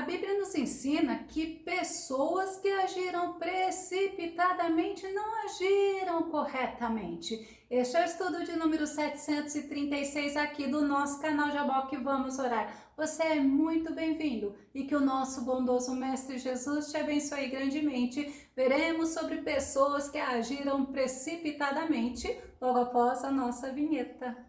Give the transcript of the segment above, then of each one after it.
Bíblia nos ensina que pessoas que agiram precipitadamente não agiram corretamente. Este é o estudo de número 736 aqui do nosso canal Jaboque Vamos Orar. Você é muito bem-vindo e que o nosso bondoso Mestre Jesus te abençoe grandemente. Veremos sobre pessoas que agiram precipitadamente logo após a nossa vinheta.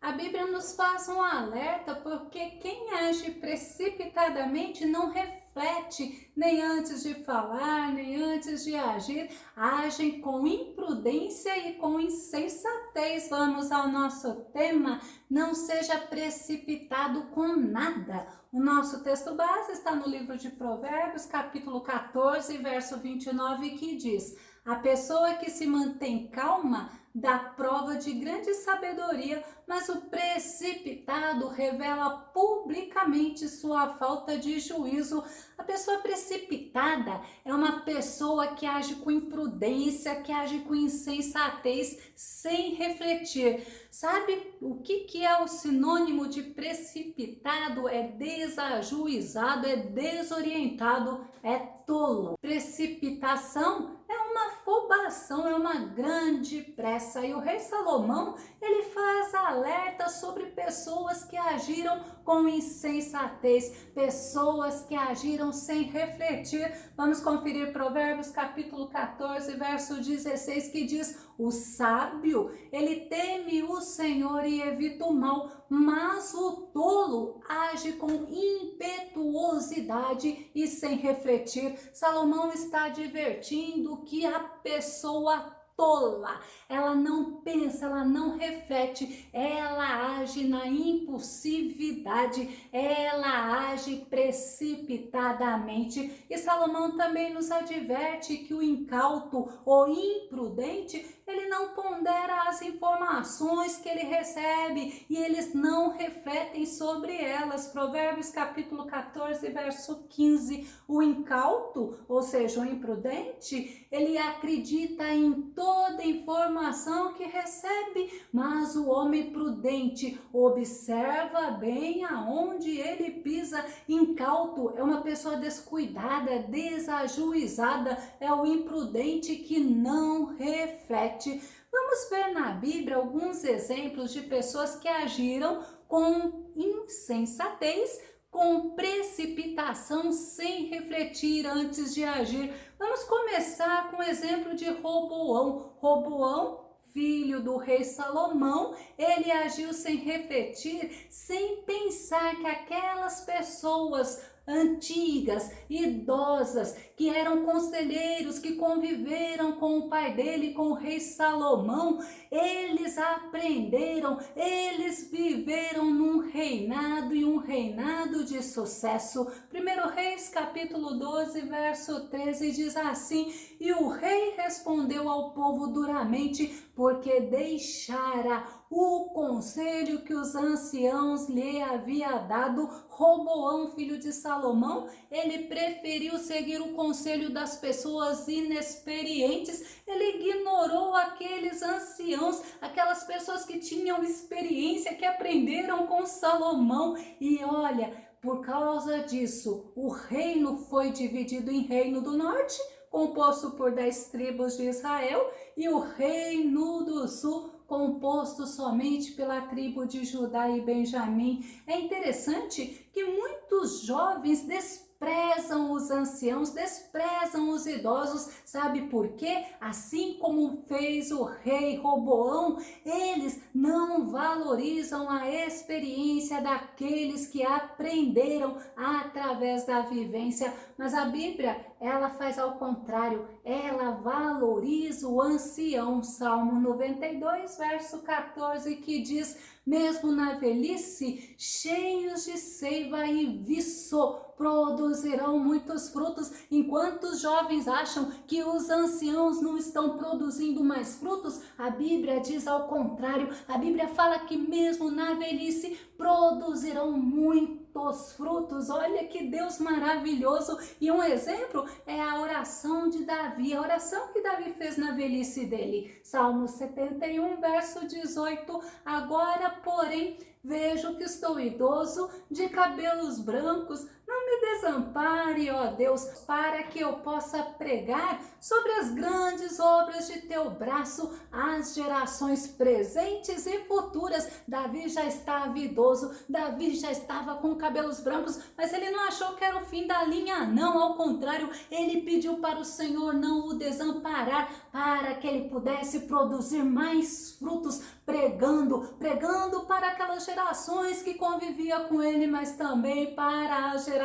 A Bíblia nos faz um alerta porque quem age precipitadamente não reflete nem antes de falar, nem antes de agir, agem com imprudência e com insensatez. Vamos ao nosso tema, não seja precipitado com nada. O nosso texto base está no livro de Provérbios, capítulo 14, verso 29, que diz: a pessoa que se mantém calma dá prova de grande sabedoria, mas o precipitado revela publicamente sua falta de juízo. A pessoa precipitada é uma pessoa que age com imprudência, que age com insensatez, sem refletir. Sabe o que é o sinônimo de precipitado? É desajuizado, é desorientado, é tolo. Precipitação é uma afobação, é uma grande pressa. E o rei Salomão, ele faz alerta sobre pessoas que agiram com insensatez, pessoas que agiram sem refletir. Vamos conferir Provérbios capítulo 14, verso 16, que diz: o sábio, ele teme o Senhor e evita o mal, mas o tolo age com impetuosidade e sem refletir. Salomão está advertindo que a pessoa tola, ela não pensa, ela não reflete, ela age na impulsividade, ela age precipitadamente. E Salomão também nos adverte que o incauto ou imprudente, ele não pondera as informações que ele recebe e eles não refletem sobre elas. Provérbios capítulo 14, verso 15. O incauto, ou seja, o imprudente, ele acredita em toda informação que recebe, mas o homem prudente observa bem aonde ele pisa. Incauto é uma pessoa descuidada, desajuizada, é o imprudente que não reflete. Vamos ver na Bíblia alguns exemplos de pessoas que agiram com insensatez, com precipitação, sem refletir antes de agir. Vamos começar com o exemplo de Roboão. Roboão, filho do rei Salomão, ele agiu sem refletir, sem pensar que aquelas pessoas antigas, idosas, que eram conselheiros, que conviveram com o pai dele, com o rei Salomão, eles aprenderam, eles viveram num reinado e um reinado de sucesso. 1 Reis capítulo 12, verso 13 diz assim: e o rei respondeu ao povo duramente, porque deixara o conselho que os anciãos lhe havia dado. Roboão, filho de Salomão, ele preferiu seguir o conselho das pessoas inexperientes, ele ignorou aqueles anciãos, aquelas pessoas que tinham experiência, que aprenderam com Salomão. E olha, por causa disso, o reino foi dividido em Reino do Norte, composto por 10 tribos de Israel, e o Reino do Sul, composto somente pela tribo de Judá e Benjamim. É interessante que muitos jovens desprezam os anciãos, desprezam os idosos. Sabe por quê? Assim como fez o rei Roboão, eles não valorizam a experiência daqueles que aprenderam através da vivência. Mas a Bíblia, ela faz ao contrário, ela valoriza o ancião. Salmo 92, verso 14, que diz: mesmo na velhice, cheios de seiva e viço, produzirão muitos frutos. Enquanto os jovens acham que os anciãos não estão produzindo mais frutos, a Bíblia diz ao contrário. A Bíblia fala que mesmo na velhice produzirão muito muitos frutos. Olha que Deus maravilhoso. E um exemplo é a oração de Davi, a oração que Davi fez na velhice dele. Salmo 71, verso 18. Agora, porém, vejo que estou idoso, de cabelos brancos. Não me desampare, ó Deus, para que eu possa pregar sobre as grandes obras de teu braço às gerações presentes e futuras. Davi já estava idoso, Davi já estava com cabelos brancos, mas ele não achou que era o fim da linha, não. Ao contrário, ele pediu para o Senhor não o desamparar, para que ele pudesse produzir mais frutos, pregando para aquelas gerações que convivia com ele, mas também para as gerações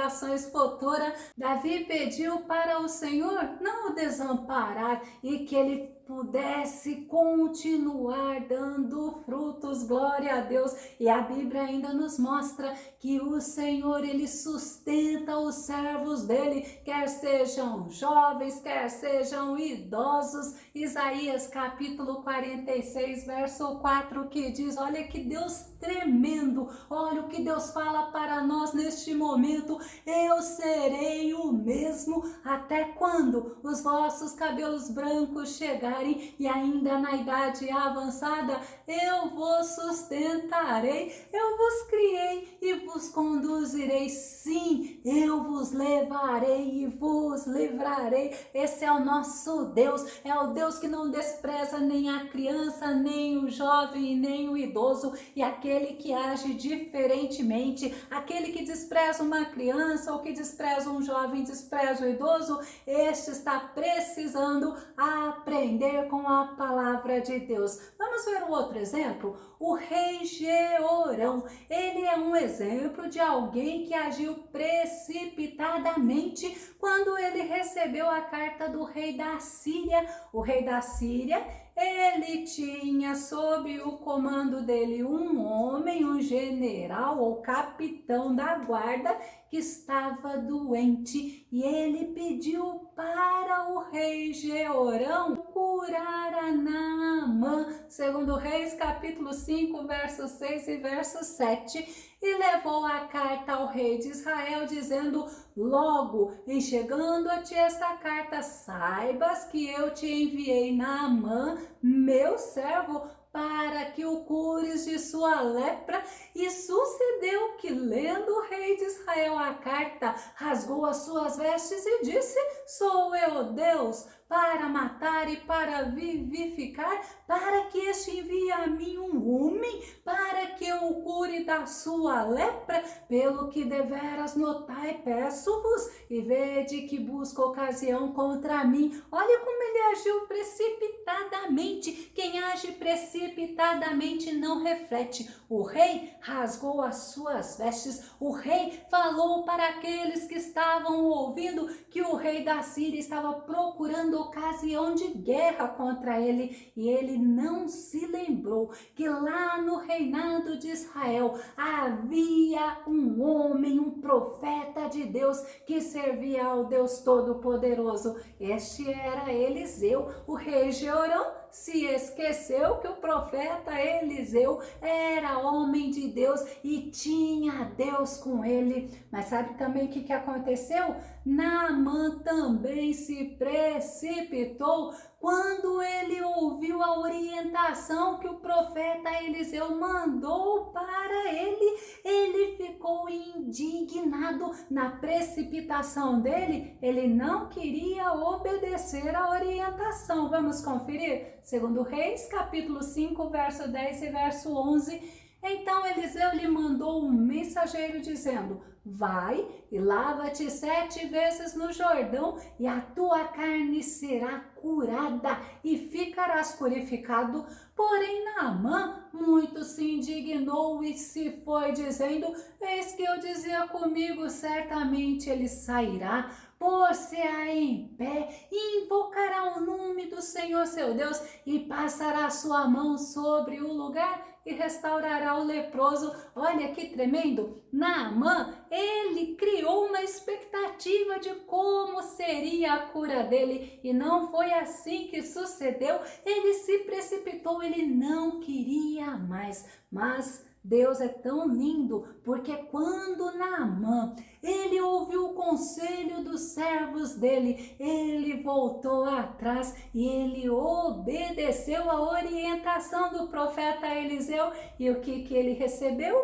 futuras. Davi pediu para o Senhor não o desamparar e que ele pudesse continuar dando frutos, glória a Deus. E a Bíblia ainda nos mostra que o Senhor, ele sustenta os servos dele, quer sejam jovens, quer sejam idosos. Isaías capítulo 46, verso 4, que diz, olha que Deus tremendo, olha o que Deus fala para nós neste momento: eu serei o mesmo até quando os vossos cabelos brancos chegarem e ainda na idade avançada, eu vos sustentarei, eu vos criei e vos conduzirei, sim, eu vos levarei e vos livrarei. Esse é o nosso Deus, é o Deus que não despreza nem a criança, nem o jovem, nem o idoso. E aquele que age diferentemente, aquele que despreza uma criança ou que despreza um jovem, despreza o idoso, este está precisando aprender com a palavra de Deus. Vamos ver um outro exemplo? O rei Jeorão. Ele é um exemplo de alguém que agiu precipitadamente quando ele recebeu a carta do rei da Síria. O rei da Síria, ele tinha sob o comando dele um homem, um general ou capitão da guarda que estava doente, e ele pediu para o rei Jeorão curar a Naamã, segundo Reis capítulo 5, verso 6 e verso 7, e levou a carta ao rei de Israel, dizendo: logo, em chegando a ti esta carta, saibas que eu te enviei Naamã, meu servo, para que o cures de sua lepra. E sucedeu que, lendo o rei de Israel a carta, rasgou as suas vestes e disse: sou eu Deus para matar e para vivificar, para que este envie a mim um homem, para que eu o cure da sua lepra? Pelo que deveras notai, peço-vos, e vede que busca ocasião contra mim. Olha como ele agiu precipitadamente. Quem age precipitadamente não reflete. O rei rasgou as suas vestes. O rei falou para aqueles que estavam ouvindo que o rei da Síria estava procurando ocasião de guerra contra ele, e ele não se lembrou que lá no reinado de Israel havia um homem, um profeta de Deus que servia ao Deus Todo-Poderoso. Este era Eliseu. O rei Jeorão se esqueceu que o profeta Eliseu era homem de Deus e tinha Deus com ele. Mas sabe também o que aconteceu? Naamã também se precipitou quando ele ouviu a orientação que o profeta Eliseu mandou para ele. Ele ficou indignado. Na precipitação dele, ele não queria obedecer a orientação. Vamos conferir? Segundo Reis, capítulo 5, verso 10 e verso 11. Então Eliseu lhe mandou um mensageiro dizendo: vai e lava-te 7 vezes no Jordão, e a tua carne será curada e ficarás purificado. Porém Naamã muito se indignou e se foi, dizendo: eis que eu dizia comigo, certamente ele sairá, pôr-se-á em pé e invocará o nome do Senhor seu Deus, e passará sua mão sobre o lugar e restaurará o leproso. Olha que tremendo! Naamã, ele criou uma expectativa de como seria a cura dele, e não foi assim que sucedeu. Ele se precipitou, ele não queria mais, mas Deus é tão lindo, porque quando Naamã, ele ouviu o conselho dos servos dele, ele voltou atrás e ele obedeceu a orientação do profeta Eliseu. E o que ele recebeu?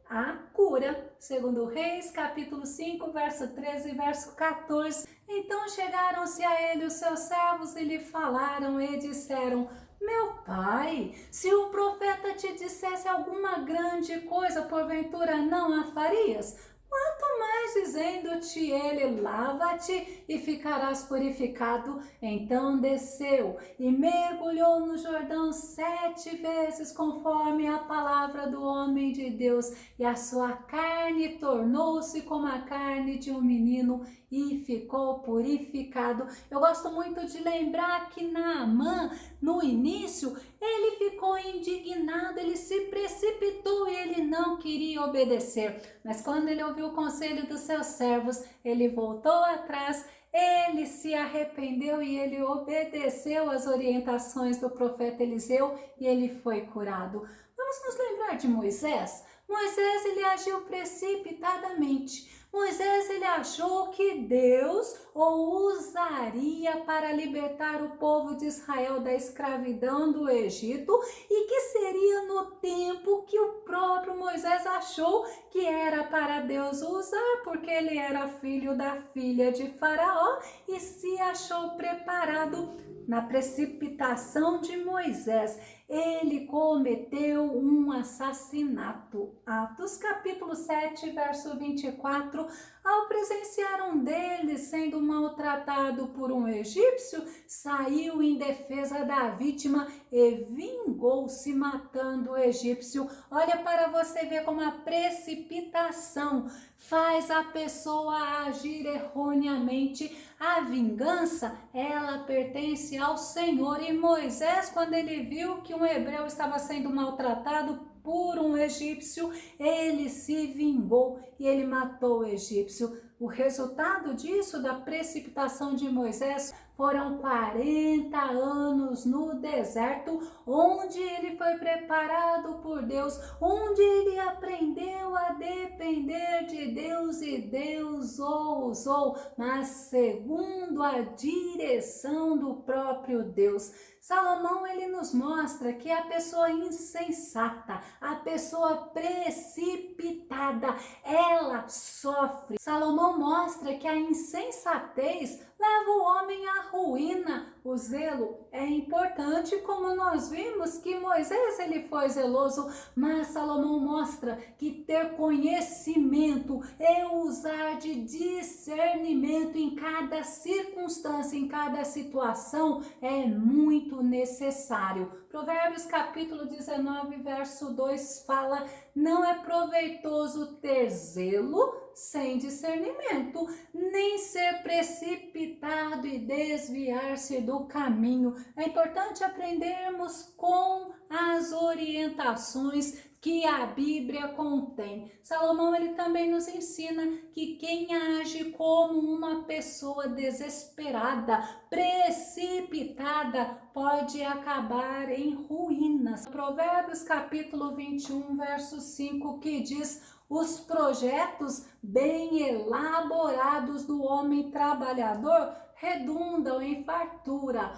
A cura. Segundo Reis, capítulo 5, verso 13 e verso 14. Então chegaram-se a ele os seus servos e lhe falaram e disseram: meu pai, se o profeta te dissesse alguma grande coisa, porventura não a farias? Quanto mais dizendo-te ele, lava-te e ficarás purificado. Então desceu e mergulhou no Jordão 7 vezes, conforme a palavra do homem de Deus, e a sua carne tornou-se como a carne de um menino e ficou purificado. Eu gosto muito de lembrar que Naamã, no início, ele ficou indignado, ele se precipitou e ele não queria obedecer. Mas quando ele ouviu o conselho dos seus servos, ele voltou atrás, ele se arrependeu e ele obedeceu às orientações do profeta Eliseu e ele foi curado. Vamos nos lembrar de Moisés? Moisés, ele agiu precipitadamente. Moisés, ele achou que Deus o usaria para libertar o povo de Israel da escravidão do Egito e que seria no tempo que o próprio Moisés achou que era para Deus usar, porque ele era filho da filha de Faraó e se achou preparado. Na precipitação de Moisés, ele cometeu um assassinato. Atos capítulo 7, verso 24, ao presenciar um deles sendo maltratado por um egípcio, saiu em defesa da vítima e vingou-se matando o egípcio. Olha para você ver como a precipitação faz a pessoa agir erroneamente. A vingança, ela pertence ao Senhor. E Moisés, quando ele viu que um hebreu estava sendo maltratado por um egípcio, ele se vingou e ele matou o egípcio. O resultado disso, da precipitação de Moisés, foram 40 anos no deserto, onde ele foi preparado por Deus, onde ele aprendeu a depender de Deus e Deus o usou, mas segundo a direção do próprio Deus. Salomão, ele nos mostra que a pessoa insensata, a pessoa precipitada, ela sofre. Salomão mostra que a insensatez leva o homem à ruína. O zelo é importante, como nós vimos que Moisés, ele foi zeloso, mas Salomão mostra que ter conhecimento e usar de discernimento em cada circunstância, em cada situação, é muito necessário. Provérbios capítulo 19, verso 2 fala: não é proveitoso ter zelo sem discernimento, nem ser precipitado e desviar-se do caminho. É importante aprendermos com as orientações que a Bíblia contém. Salomão, ele também nos ensina que quem age como uma pessoa desesperada, precipitada, pode acabar em ruínas. Provérbios capítulo 21, verso 5, que diz: os projetos bem elaborados do homem trabalhador redundam em fartura.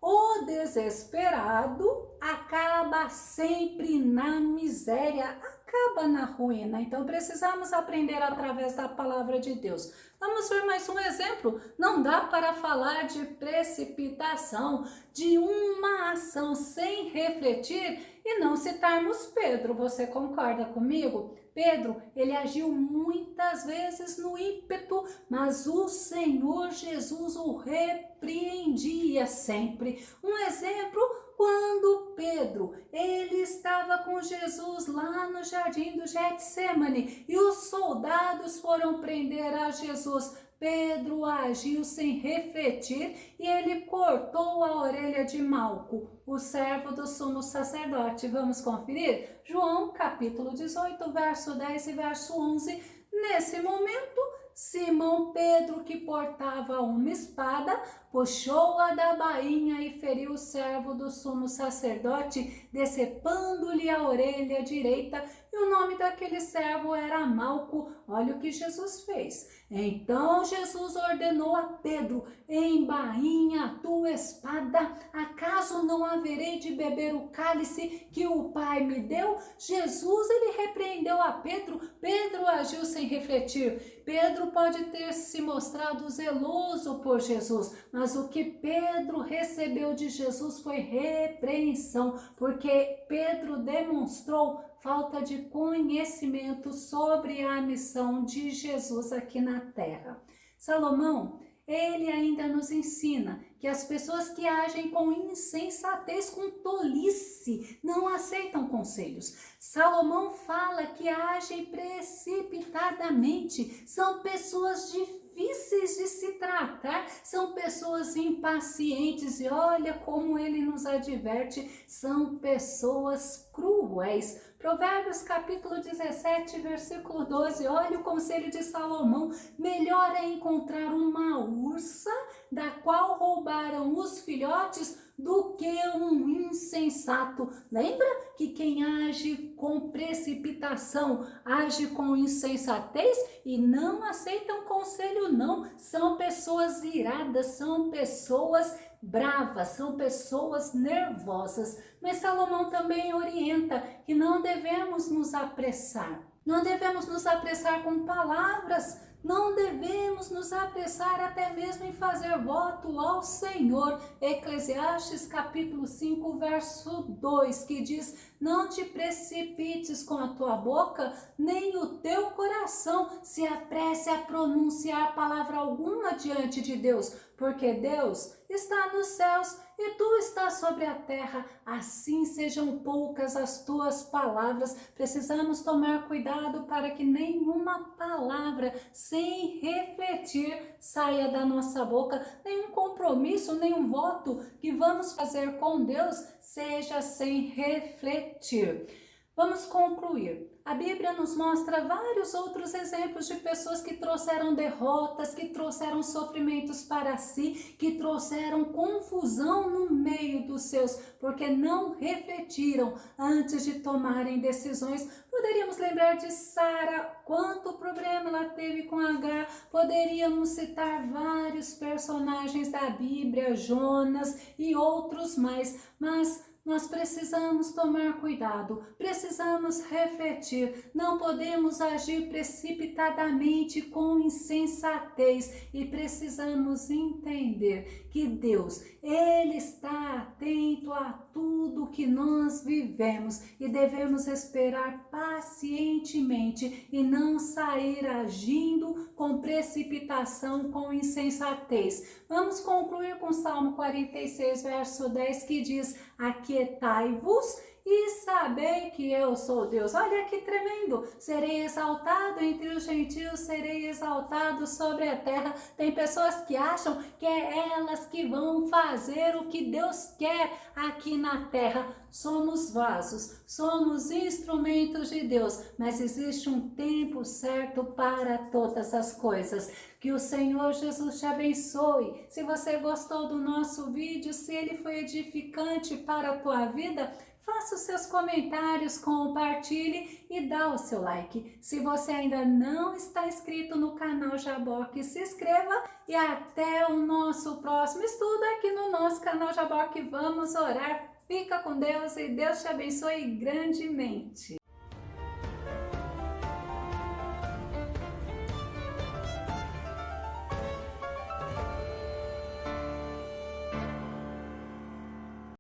O desesperado acaba sempre na miséria, acaba na ruína. Então precisamos aprender através da palavra de Deus. Vamos ver mais um exemplo. Não dá para falar de precipitação, de uma ação sem refletir e não citarmos Pedro. Você concorda comigo? Pedro, ele agiu muitas vezes no ímpeto, mas o Senhor Jesus o repreendia sempre. Um exemplo, quando Pedro, ele estava com Jesus lá no jardim do Getsemane e os soldados foram prender a Jesus. Pedro agiu sem refletir e ele cortou a orelha de Malco, o servo do sumo sacerdote. Vamos conferir? João capítulo 18, verso 10 e verso 11. Nesse momento, Simão Pedro, que portava uma espada, puxou-a da bainha e feriu o servo do sumo sacerdote, decepando-lhe a orelha direita, e o nome daquele servo era Malco. Olha o que Jesus fez. Então Jesus ordenou a Pedro: embainha a tua espada, acaso não haverei de beber o cálice que o Pai me deu? Jesus, ele repreendeu a Pedro. Pedro agiu sem refletir. Pedro pode ter se mostrado zeloso por Jesus, mas o que Pedro recebeu de Jesus foi repreensão, porque Pedro demonstrou falta de conhecimento sobre a missão de Jesus aqui na terra. Salomão, ele ainda nos ensina que as pessoas que agem com insensatez, com tolice, não aceitam conselhos. Salomão fala que agem precipitadamente, são pessoas difíceis de se tratar, são pessoas impacientes e olha como ele nos adverte, são pessoas cruéis. Provérbios capítulo 17, versículo 12, olha o conselho de Salomão: melhor é encontrar uma ursa da qual roubaram os filhotes do que um insensato. Lembra que quem age com precipitação, age com insensatez e não aceitam conselho não, são pessoas iradas, são pessoas bravas, são pessoas nervosas. Mas Salomão também orienta que não devemos nos apressar. Não devemos nos apressar com palavras, não devemos nos apressar até mesmo em fazer voto ao Senhor. Eclesiastes capítulo 5, verso 2, que diz: não te precipites com a tua boca, nem o teu coração se apresse a pronunciar palavra alguma diante de Deus, porque Deus está nos céus e tu estás sobre a terra, assim sejam poucas as tuas palavras. Precisamos tomar cuidado para que nenhuma palavra sem refletir saia da nossa boca, nenhum compromisso, nenhum voto que vamos fazer com Deus seja sem refletir. Vamos concluir. A Bíblia nos mostra vários outros exemplos de pessoas que trouxeram derrotas, que trouxeram sofrimentos para si, que trouxeram confusão no meio dos seus, porque não refletiram antes de tomarem decisões. Poderíamos lembrar de Sara, quanto problema ela teve com Agar. Poderíamos citar vários personagens da Bíblia, Jonas e outros mais, mas nós precisamos tomar cuidado, precisamos refletir, não podemos agir precipitadamente com insensatez e precisamos entender que Deus, Ele está atento a tudo que nós vivemos e devemos esperar pacientemente e não sair agindo com precipitação, com insensatez. Vamos concluir com o Salmo 46, verso 10, que diz: aquietai-vos e sabei que eu sou Deus. Olha que tremendo! Serei exaltado entre os gentios, serei exaltado sobre a terra. Tem pessoas que acham que é elas que vão fazer o que Deus quer aqui na terra. Somos vasos, somos instrumentos de Deus, mas existe um tempo certo para todas as coisas. Que o Senhor Jesus te abençoe. Se você gostou do nosso vídeo, se ele foi edificante para a tua vida, faça os seus comentários, compartilhe e dá o seu like. Se você ainda não está inscrito no canal Jaboque, se inscreva e até o nosso próximo estudo aqui no nosso canal Jaboque. Vamos orar. Fica com Deus e Deus te abençoe grandemente.